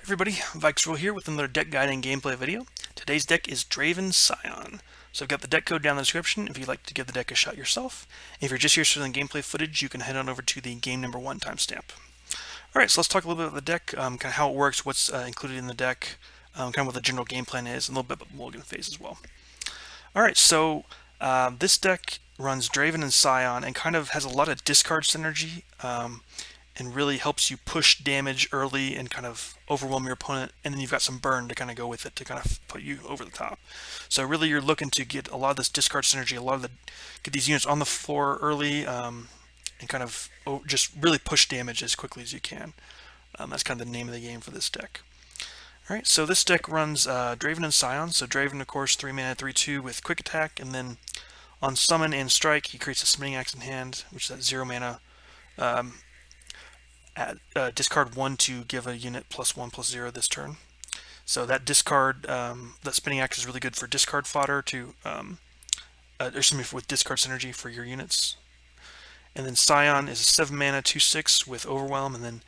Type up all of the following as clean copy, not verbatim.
Everybody, Vikesroll here with another deck guide and gameplay video. Today's deck is Draven Sion. So I've got the deck code down in the description if you'd like to give the deck a shot yourself. If you're just here for the gameplay footage, you can head on over to the game number 1 timestamp. Alright, so let's talk a little bit about the deck, kind of how it works, what's included in the deck, kind of what the general game plan is, and a little bit about the mulligan phase as well. Alright, so this deck runs Draven and Sion and kind of has a lot of discard synergy. And really helps you push damage early and kind of overwhelm your opponent, and then you've got some burn to kind of go with it to kind of put you over the top. So really you're looking to get a lot of this discard synergy, get these units on the floor early, and kind of just really push damage as quickly as you can. That's kind of the name of the game for this deck. Alright, so this deck runs Draven and Sion. So Draven, of course, 3 mana, 3/2 with quick attack, and then on summon and strike he creates a spinning axe in hand, which is at 0 mana. Discard 1 to give a unit +1/+0 this turn. So that discard, that spinning axe is really good for discard fodder to, with discard synergy for your units. And then Sion is a 7 mana 2/6 with overwhelm, and then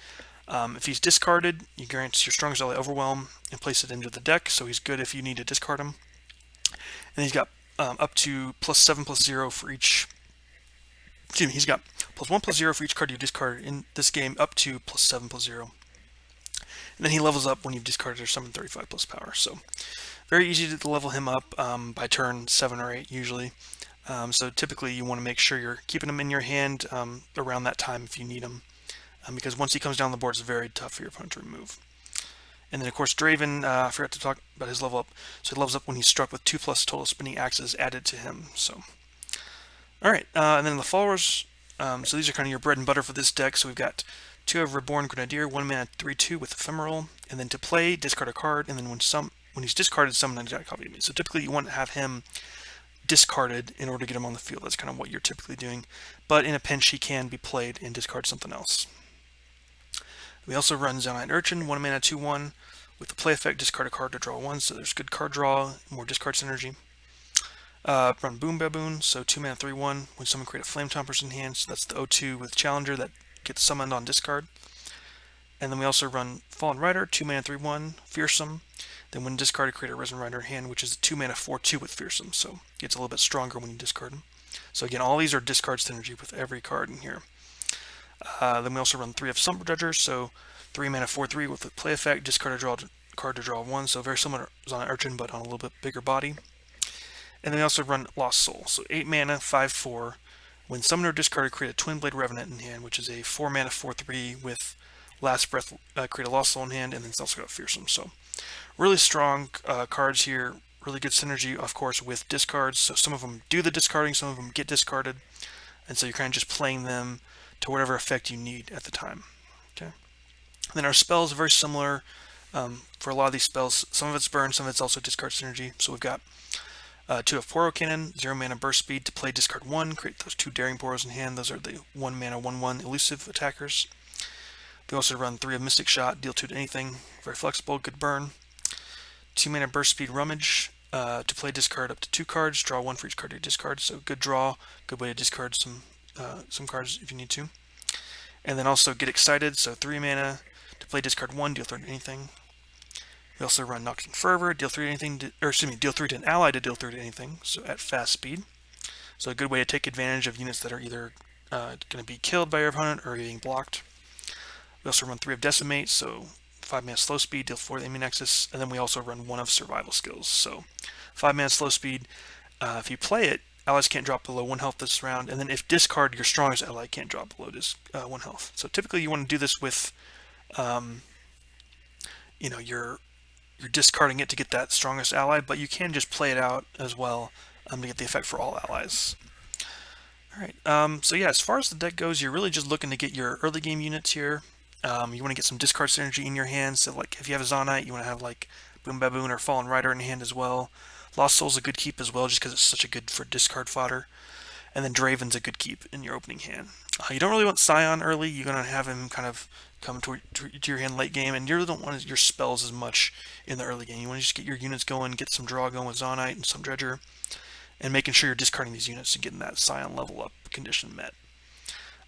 if he's discarded, you grant your strongest ally overwhelm and place it into the deck. So he's good if you need to discard him. And he's got up to +7/+0 for each. Excuse me, he's got +1/+0 for each card you discard in this game, up to +7/+0. And then he levels up when you've discarded or summoned 35+ power. So very easy to level him up by turn 7 or 8 usually. So typically you want to make sure you're keeping him in your hand around that time if you need him, because once he comes down the board, it's very tough for your opponent to remove. And then of course Draven, I forgot to talk about his level up. So he levels up when he's struck with 2+ total spinning axes added to him. So alright, and then the followers, so these are kind of your bread and butter for this deck. So we've got 2 of Reborn Grenadier, 1 mana 3/2 with ephemeral, and then to play, discard a card, and then when he's discarded, summon an exact copy of me. So typically you want to have him discarded in order to get him on the field. That's kind of what you're typically doing. But in a pinch, he can be played and discard something else. We also run Zaunite Urchin, 1 mana 2/1 with the play effect, discard a card to draw 1. So there's good card draw, more discard synergy. Run Boom Baboon, so 2 mana 3/1 when someone create a Flame Tompers in hand. So that's the 0/2 with Challenger that gets summoned on discard. And then we also run Fallen Rider, 2 mana 3/1 Fearsome. Then when discarded, create a Risen Rider in hand, which is a 2 mana 4/2 with Fearsome. So it gets a little bit stronger when you discard them. So again, all these are discard synergy with every card in here. Then we also run 3 of Sump Dredger, so 3 mana 4/3 with the play effect, discard a card to draw 1. So very similar to Zaunite Urchin, but on a little bit bigger body. And then we also run Lost Soul, so 8 mana 5/4. When summoned or discarded, create a Twin Blade Revenant in hand, which is a 4 mana 4/3 with Last Breath, create a Lost Soul in hand, and then it's also got Fearsome. So really strong cards here, really good synergy, of course, with discards. So some of them do the discarding, some of them get discarded, and so you're kind of just playing them to whatever effect you need at the time. Okay. And then our spells are very similar for a lot of these spells. Some of it's burn, some of it's also discard synergy. So we've got 2 of Poro Cannon, 0 mana burst speed to play, discard 1, create those 2 Daring Poros in hand. Those are the 1 mana 1/1 elusive attackers. We also run 3 of Mystic Shot, deal 2 to anything, very flexible, good burn. 2 mana burst speed Rummage to play, discard up to 2 cards, draw 1 for each card you discard. So good draw, good way to discard some cards if you need to. And then also Get Excited, so 3 mana to play, discard 1, deal 3 to anything. We also run Noxus Fervor, deal 3 to anything, deal 3 to an ally to deal 3 to anything, so at fast speed. So a good way to take advantage of units that are either going to be killed by your opponent or being blocked. We also run 3 of Decimate, so 5 mana slow speed, deal 4 to the enemy Nexus, and then we also run 1 of Survival Skills. So 5 mana slow speed, if you play it, allies can't drop below 1 health this round, and then if discard, your strongest ally can't drop below 1 health. So typically you want to do this with, you're discarding it to get that strongest ally, but you can just play it out as well to get the effect for all allies. Alright, so yeah, as far as the deck goes, you're really just looking to get your early game units here. You want to get some discard synergy in your hand, so like if you have a Zaunite, you want to have like Boom Baboon or Fallen Rider in hand as well. Lost Soul's a good keep as well, just because it's such a good for discard fodder. And then Draven's a good keep in your opening hand. You don't really want Sion early. You're going to have him kind of come to your hand late game, and you really don't want your spells as much in the early game. You want to just get your units going, get some draw going with Zaunite and some Dredger, and making sure you're discarding these units and getting that Sion level up condition met.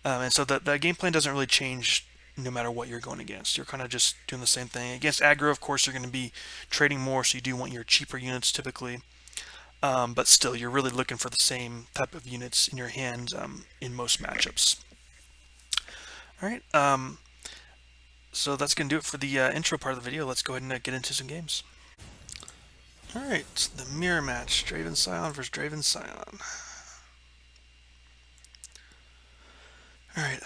And so the game plan doesn't really change no matter what you're going against. You're kind of just doing the same thing. Against aggro, of course, you're going to be trading more, so you do want your cheaper units typically. But still, you're really looking for the same type of units in your hand in most matchups. All right, so that's going to do it for the intro part of the video. Let's go ahead and get into some games. All right, the mirror match, Draven Sion versus Draven Sion. All right,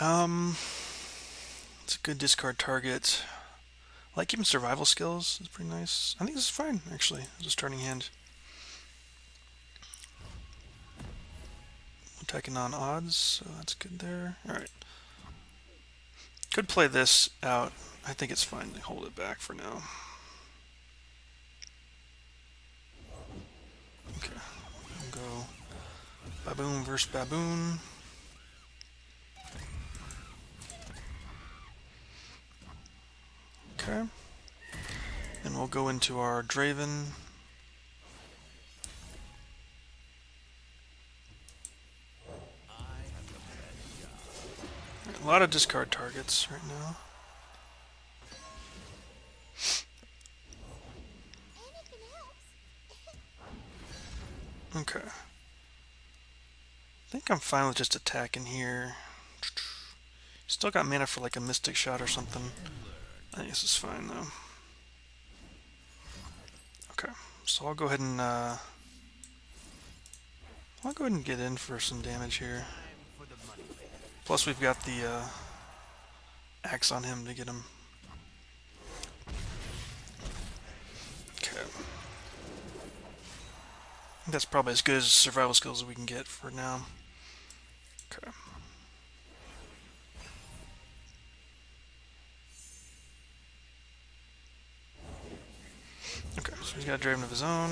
it's a good discard target. I like even survival skills. It's pretty nice. I think this is fine, actually, as a starting hand. Attacking on odds, so that's good there. Alright. Could play this out. I think it's fine to hold it back for now. Okay. We'll go Baboon versus Baboon. Okay. And we'll go into our Draven. A lot of discard targets right now. Okay. I think I'm fine with just attacking here. Still got mana for like a Mystic Shot or something. I think this is fine though. Okay, so I'll go ahead and get in for some damage here. Plus we've got the axe on him to get him. Okay. I think that's probably as good as survival skills as we can get for now. Okay. Okay, so he's got a Draven of his own.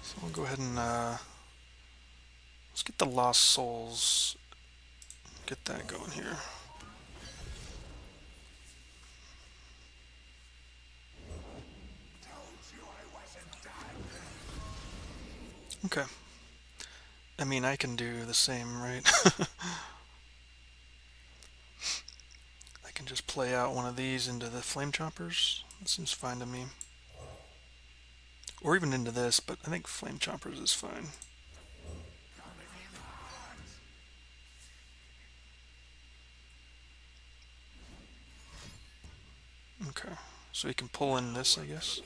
So we'll go ahead and let's get the Lost Souls. Get that going here. Okay. I mean, I can do the same, right? I can just play out one of these into the Flame Choppers. That seems fine to me. Or even into this, but I think Flame Choppers is fine. Okay, so we can pull in this, I guess.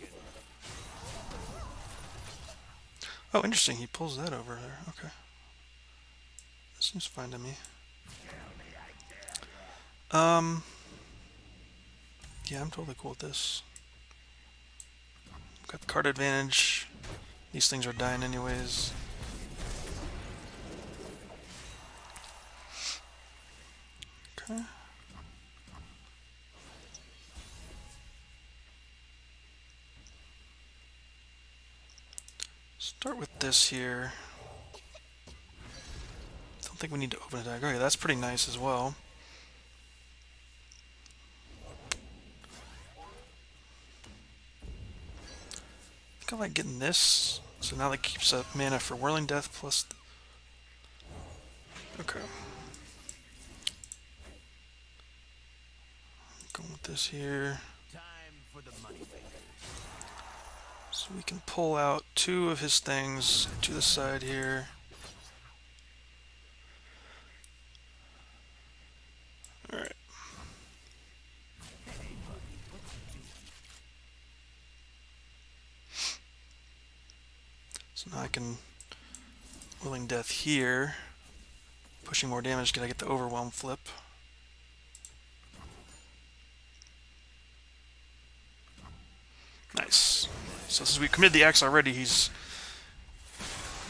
Oh, interesting, he pulls that over there. Okay. That seems fine to me. Yeah, I'm totally cool with this. Got the card advantage. These things are dying anyways. Okay. Start with this here. Don't think we need to open attack. Okay, that's pretty nice as well. I think I like getting this. So now that keeps up mana for Whirling Death plus... Okay. Going with this here. So we can pull out two of his things to the side here. Alright. So now I can Willing Death here. Pushing more damage because I get the Overwhelm flip. Nice. So since we committed the axe already, he's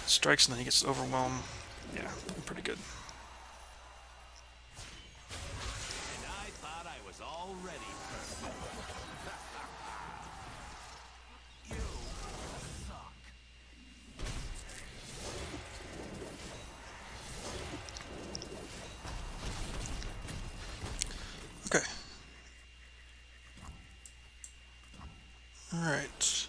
strikes and then he gets the Overwhelm. Yeah, pretty good. And I thought I was already perfect. You suck. Okay. Alright.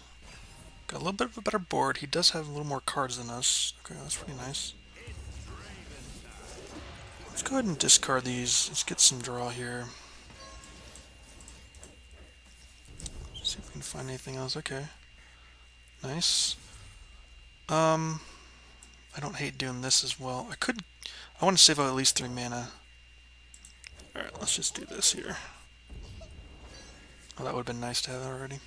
Got a little bit of a better board. He does have a little more cards than us. Okay, that's pretty nice. Let's go ahead and discard these. Let's get some draw here. See if we can find anything else. Okay. Nice. I don't hate doing this as well. I want to save out at least 3 mana. Alright, let's just do this here. Oh, that would have been nice to have already.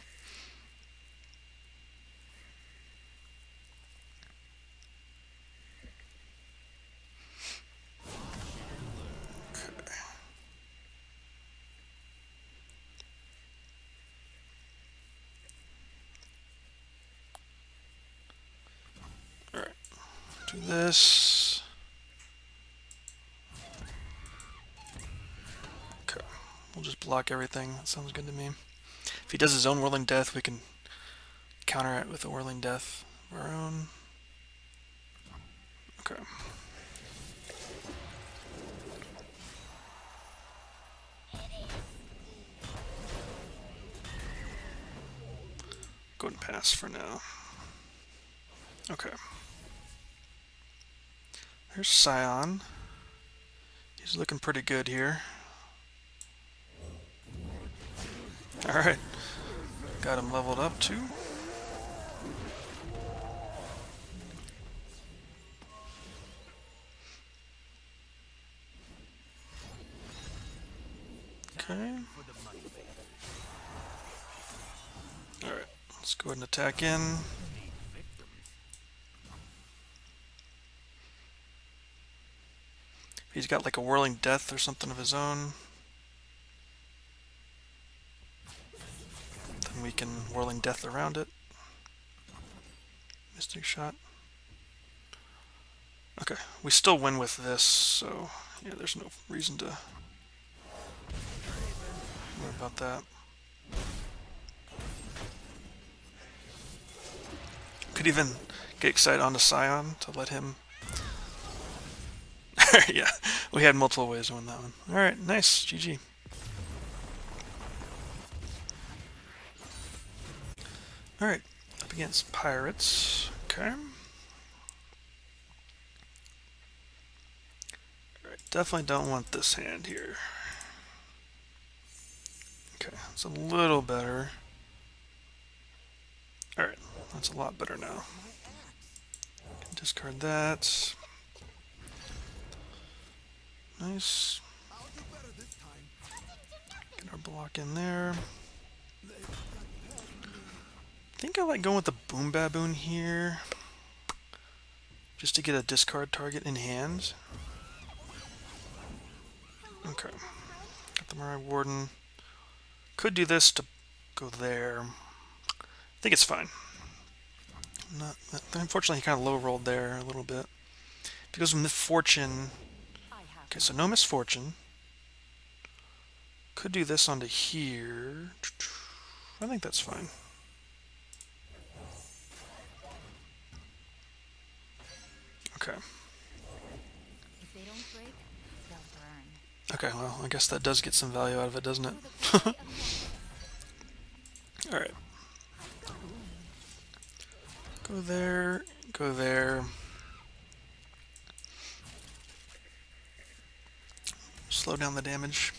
Okay. Alright, do this. Okay, we'll just block everything. That sounds good to me. If he does his own Whirling Death, we can counter it with a Whirling Death of our own. Okay. Go ahead and pass for now. Okay. There's Sion. He's looking pretty good here. Alright. Got him leveled up too. Okay. Alright. Let's go ahead and attack in. He's got like a Whirling Death or something of his own. Then we can Whirling Death around it. Mystic Shot. Okay, we still win with this, so yeah, there's no reason to worry about that. Could even get excited onto Sion to let him. Yeah, we had multiple ways to win that one. Alright, nice. GG. Alright, up against Pirates. Okay. Alright, definitely don't want this hand here. Okay, it's a little better. Alright, that's a lot better now. Discard that. Nice. Get our block in there. I think I like going with the Boom Baboon here. Just to get a discard target in hand. Okay. Got the Mirai Warden. Could do this to go there. I think it's fine. Unfortunately, he kind of low rolled there a little bit. Because of Misfortune. Okay, so no Misfortune. Could do this onto here. I think that's fine. Okay. If they don't break, they'll burn. Okay, well, I guess that does get some value out of it, doesn't it? Alright. Go there, go there. Slow down the damage.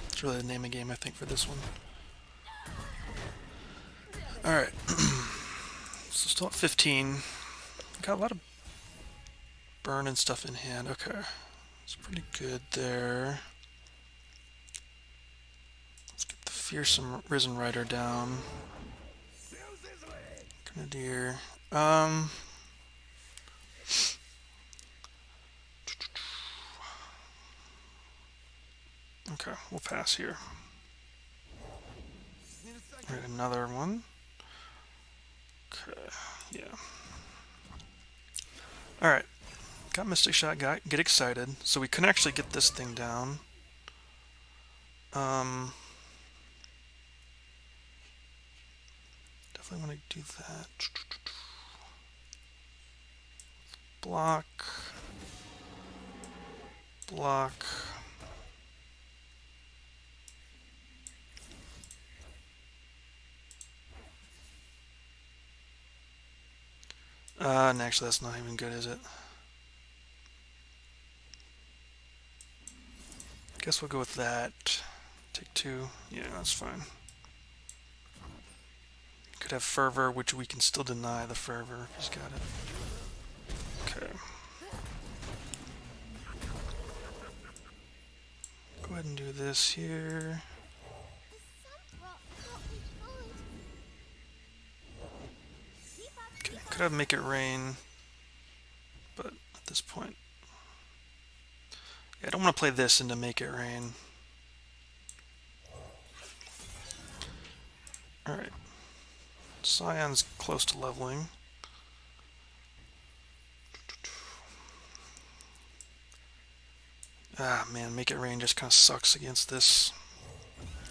It's really the name of the game, I think, for this one. Alright. So still at 15. Got a lot of burn and stuff in hand. Okay. It's pretty good there. Let's get the Fearsome Risen Rider down. Grenadier. Okay, we'll pass here. Alright, another one. Okay, yeah. Alright. Got Mystic Shot, get excited. So we can actually get this thing down. Definitely want to do that. Block. Block. And actually that's not even good, is it? Guess we'll go with that. Take 2. Yeah, that's fine. Could have Fervor, which we can still deny the Fervor. He's got it. Okay. Go ahead and do this here. Okay, could have Make It Rain, but at this point, yeah, I don't want to play this into Make It Rain. Alright. Sion's close to leveling. Ah, man, Make It Rain just kind of sucks against this.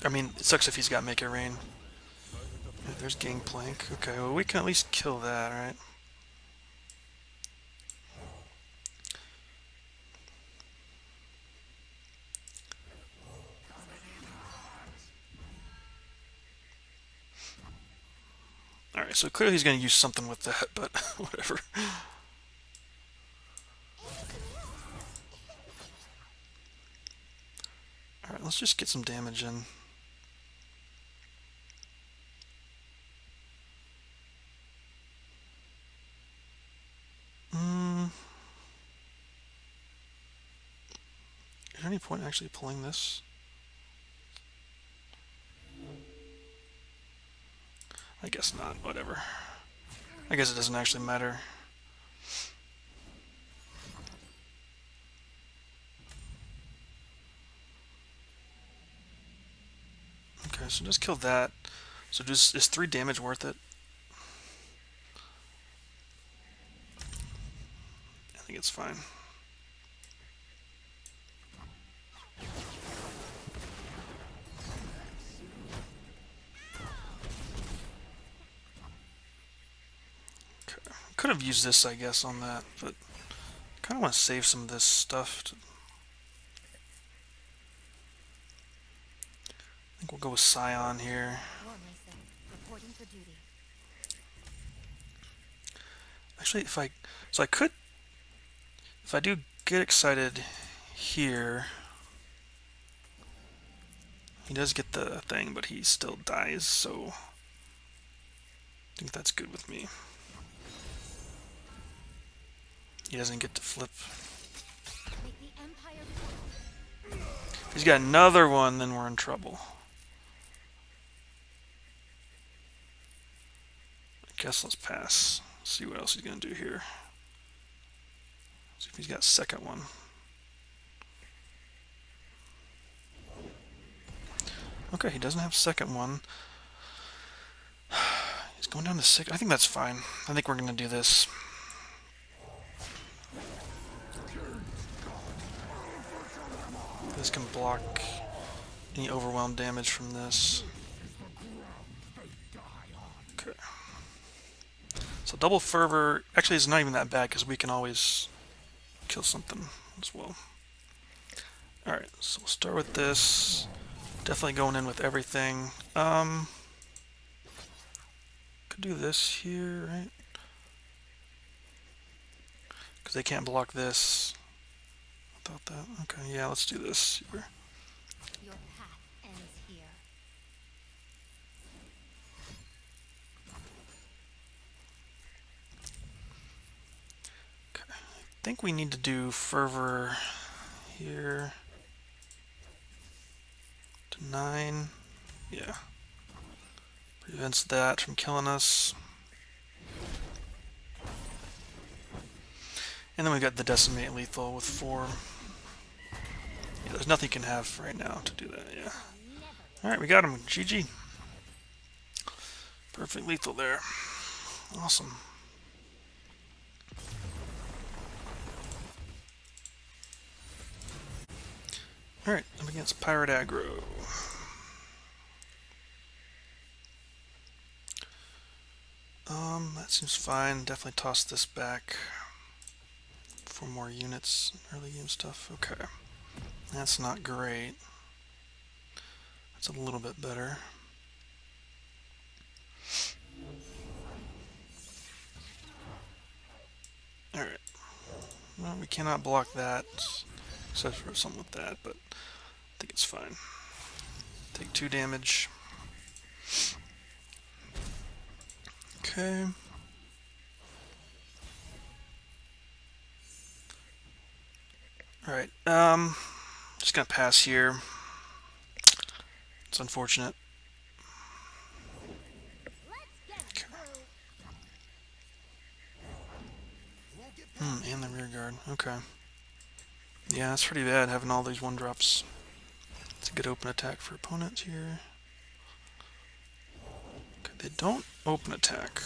I mean, it sucks if he's got Make It Rain. Yeah, there's Gangplank. Okay, well, we can at least kill that, right? Alright, so clearly he's going to use something with that, but whatever. Alright, let's just get some damage in. Is there any point actually pulling this? I guess not, whatever. I guess it doesn't actually matter. Okay, so just kill that. So just is 3 damage worth it? I think it's fine. Okay. Could have used this, I guess, on that, but I kind of want to save some of this stuff. I think we'll go with Sion here. Actually, if I do get excited here, he does get the thing, but he still dies, so I think that's good with me. He doesn't get to flip. If he's got another one, then we're in trouble. I guess let's pass. See what else he's going to do here. See if he's got a second one. Okay, he doesn't have a second one. He's going down to 6. I think that's fine. I think we're going to do this. This can block any overwhelm damage from this. Okay. So double fervor actually is not even that bad because we can always kill something as well. Alright, so we'll start with this. Definitely going in with everything. Could do this here, right? Because they can't block this. I thought that. Okay, yeah, let's do this here. Your path ends here. Okay. I think we need to do fervor here to 9. Yeah. Prevents that from killing us. And then we got the decimate lethal with 4. Yeah, there's nothing you can have right now to do that, yeah. Alright, we got him. GG. Perfect lethal there. Awesome. Alright, I'm against Pirate Aggro. That seems fine. Definitely toss this back for more units, early game stuff. Okay. That's not great. That's a little bit better. Alright. Well, we cannot block that, except for something with that, but think it's fine. Take 2 damage. Okay. Alright, just gonna pass here. It's unfortunate. Okay. And the rear guard. Okay. Yeah, it's pretty bad having all these 1-drops. It's a good open attack for opponents here. Okay, they don't open attack.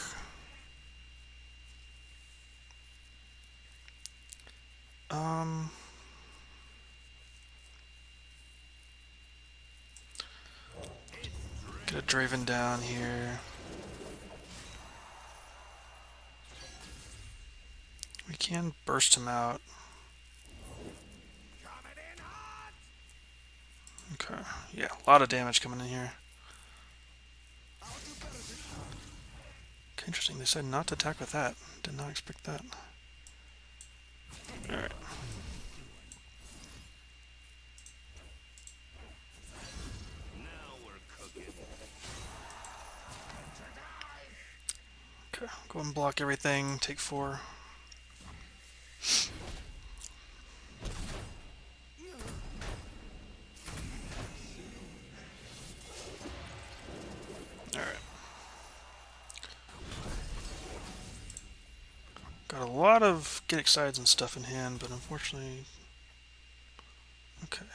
Get a Draven down here. We can burst him out. Okay, yeah, a lot of damage coming in here. Okay, interesting. They said not to attack with that. Did not expect that. Alright. Okay, go ahead and block everything. Take 4. Alright. Got a lot of get excited and stuff in hand, but unfortunately... Okay,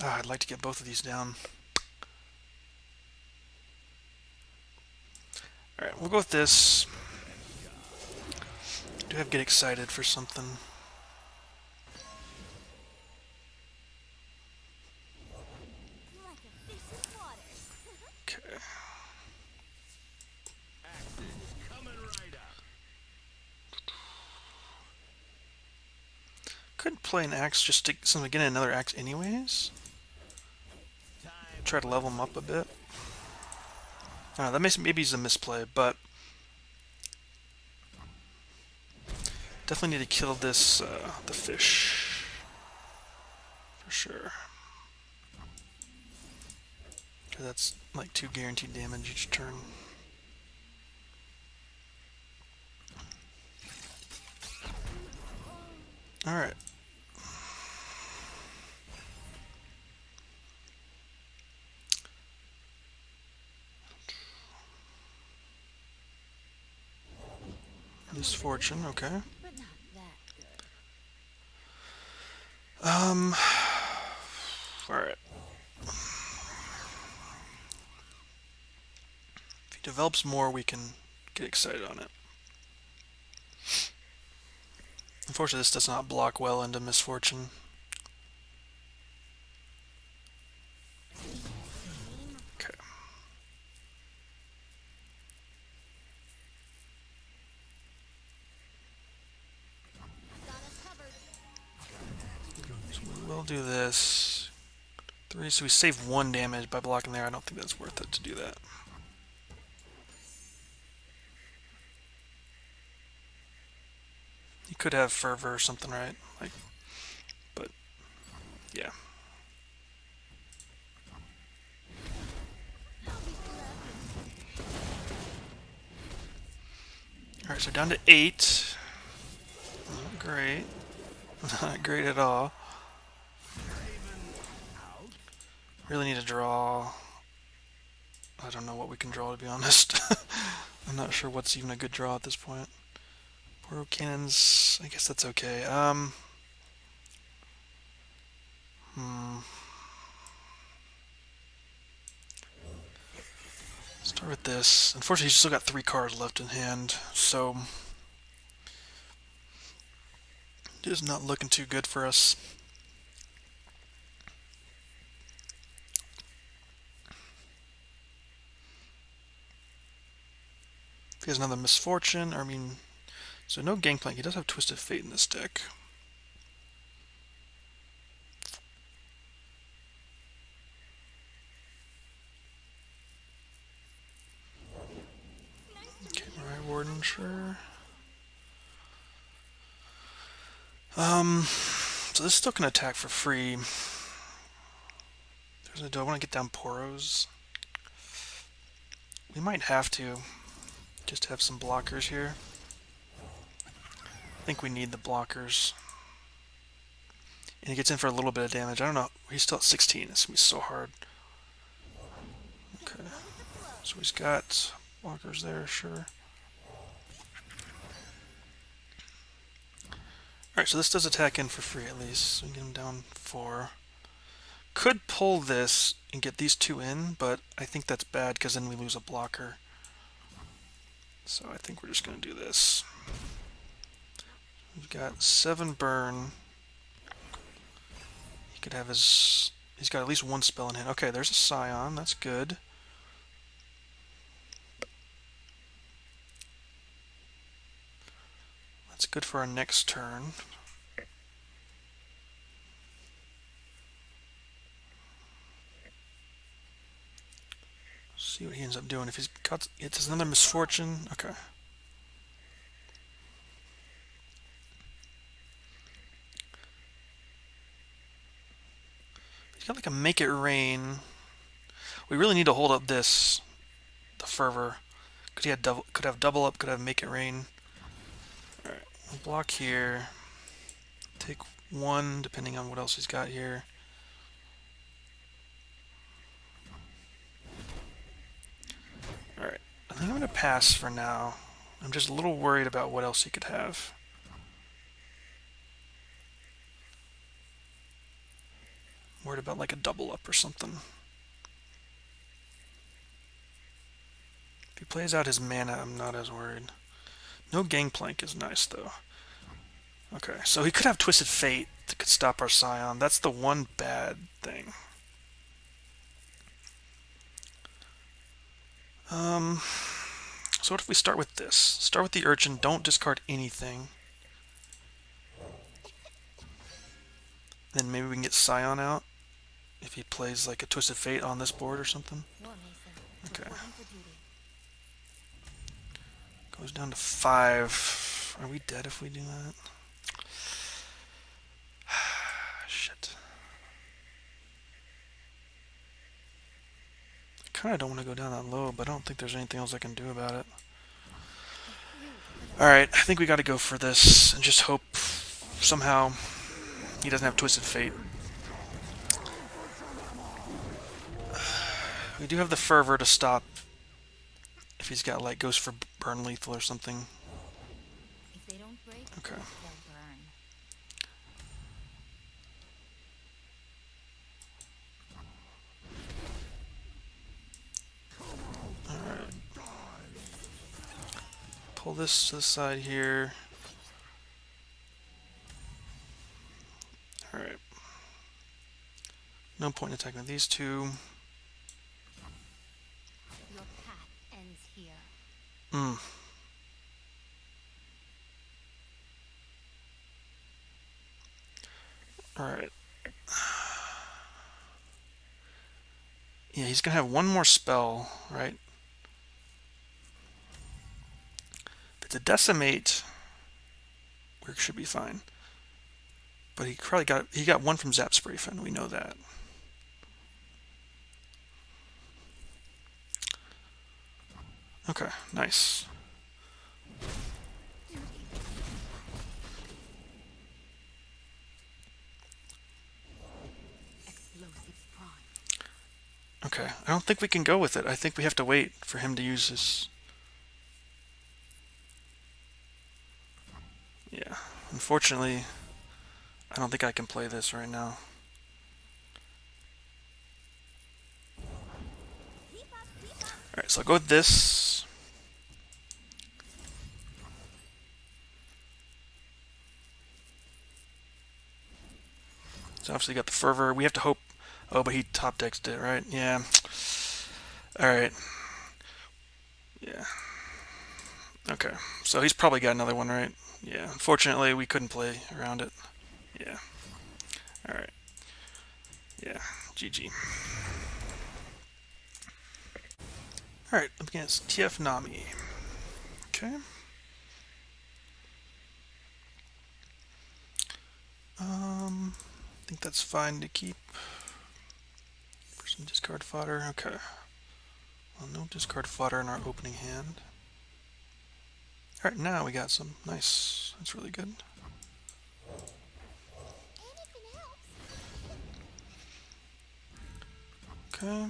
I'd like to get both of these down. Alright, we'll go with this. Do have get excited for something. Okay. Could play an axe just to get another axe anyways. Try to level him up a bit. That maybe is a misplay, but definitely need to kill this the fish for sure. That's like 2 guaranteed damage each turn. Alright. Misfortune, okay. Alright. If he develops more, we can get excited on it. Unfortunately, this does not block well into Misfortune. Okay. So we will do this. 3, so we save 1 damage by blocking there. I don't think that's worth it to do that. You could have Fervor or something, right? Like, but yeah. Alright, so down to 8. Not great. Not great at all. Really need to draw. I don't know what we can draw, to be honest. I'm not sure what's even a good draw at this point. Poro cannons, I guess that's okay. Start with this. Unfortunately, he's still got 3 cards left in hand, so it is not looking too good for us. If he has another Misfortune, or I mean, so no Gangplank. He does have Twisted Fate in this deck. Okay, Mariah Warden, sure. So this still can attack for free. Do I want to get down Poros? We might have to. Just have some blockers here. I think we need the blockers. And he gets in for a little bit of damage. I don't know. He's still at 16. It's going to be so hard. Okay. So he's got blockers there, sure. Alright, so this does attack in for free at least. So we get him down 4. Could pull this and get these 2 in, but I think that's bad because then we lose a blocker. So I think we're just going to do this. We've got 7 burn. He could have his... He's got at least 1 spell in hand. Okay, there's a Sion. That's good. That's good for our next turn. See what he ends up doing. If he's got... It's another misfortune. Okay. He's got like a make it rain. We really need to hold up the fervor. Could have double up, could have make it rain. Alright, we'll block here. Take 1 depending on what else he's got here. Alright, I think I'm going to pass for now. I'm just a little worried about what else he could have. Worried about like a double up or something. If he plays out his mana, I'm not as worried. No Gangplank is nice though. Okay, so he could have Twisted Fate that could stop our Sion. That's the one bad thing. So what if we start with this? Start with the Urchin, don't discard anything. Then maybe we can get Sion out if he plays like a Twisted Fate on this board or something. Okay. Goes down to 5. Are we dead if we do that? Shit. I kind of don't want to go down that low, but I don't think there's anything else I can do about it. Alright, I think we got to go for this and just hope somehow he doesn't have Twisted Fate. We do have the Fervor to stop if he's got like goes for burn lethal or something. If they don't break, okay. they'll burn. Alright. Pull this to the side here. Alright. No point in attacking these 2. Your path ends here. Alright. Yeah, he's gonna have 1 more spell, right? If it's a Decimate, we should be fine. But he probably got 1 from Zap Sprayfin, we know that. Okay, nice. Okay, I don't think we can go with it. I think we have to wait for him to use his... Yeah, unfortunately, I don't think I can play this right now. Alright, so I'll go with this. So obviously got the Fervor. We have to hope... Oh, but he top decks it, right? Yeah. Alright. Yeah. Okay. So he's probably got another one, right? Yeah. Unfortunately, we couldn't play around it. Yeah. Alright. Yeah. GG. Alright, up against TF Nami. Okay. that's fine to keep. For some discard fodder. Okay. Well, no discard fodder in our opening hand. Alright, now we got some. Nice. That's really good. Okay.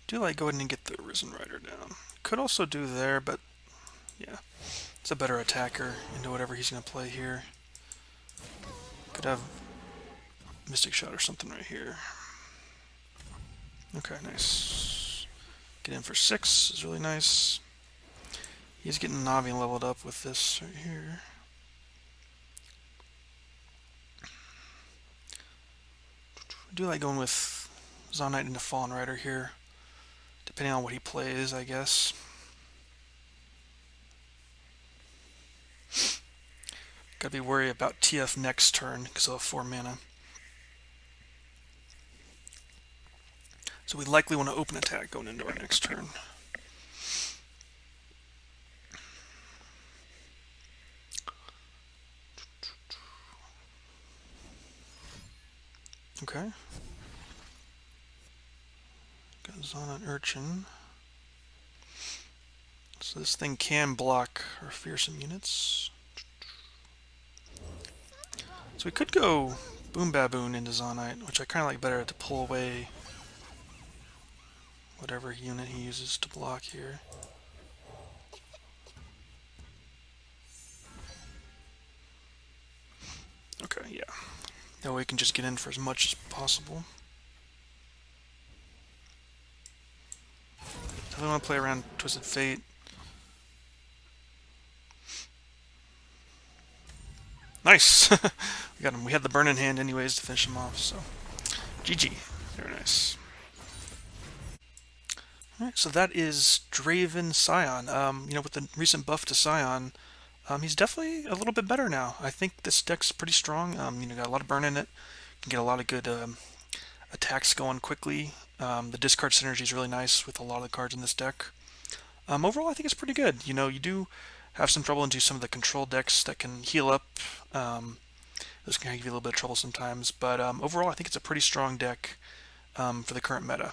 Do like go ahead and get the Risen Rider down. Could also do there, but yeah. It's a better attacker into whatever he's going to play here. Could have Mystic Shot or something right here. Okay, nice. Get in for 6 is really nice. He's getting Navi leveled up with this right here. I do like going with Zaunite into Fallen Rider here, depending on what he plays, I guess. Gotta be worried about TF next turn because of 4 mana. So we likely want to open attack going into our next turn. Okay. Got Zaun on Urchin. So this thing can block our fearsome units. So we could go Boom Baboon into Zaunite, which I kind of like better to pull away whatever unit he uses to block here. Okay, yeah. That way we can just get in for as much as possible. Definitely want to play around Twisted Fate. Nice! We got him. We had the burn in hand anyways to finish him off, so GG. Very nice. Alright, so that is Draven Sion. You know, with the recent buff to Sion, he's definitely a little bit better now. I think this deck's pretty strong. You know, got a lot of burn in it. Can get a lot of good attacks going quickly. The discard synergy is really nice with a lot of the cards in this deck. Overall, I think it's pretty good. You know, you do have some trouble into some of the control decks that can heal up. Those can give you a little bit of trouble sometimes, but overall, I think it's a pretty strong deck for the current meta.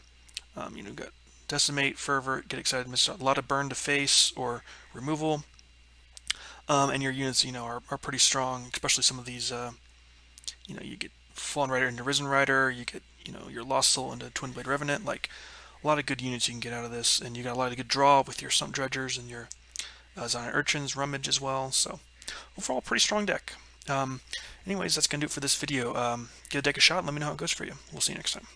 You know, got Decimate, Fervor, Get Excited, miss a lot of burn to face or removal, and your units, you know, are pretty strong. Especially some of these, you know, you get Fallen Rider into Risen Rider, you get, you know, your Lost Soul into Twin Blade Revenant. Like a lot of good units you can get out of this, and you got a lot of good draw with your Sump Dredgers and your Zaunite Urchins, Rummage as well. So overall, pretty strong deck. Anyways, that's gonna do it for this video. Give the deck a shot and let me know how it goes for you. We'll see you next time.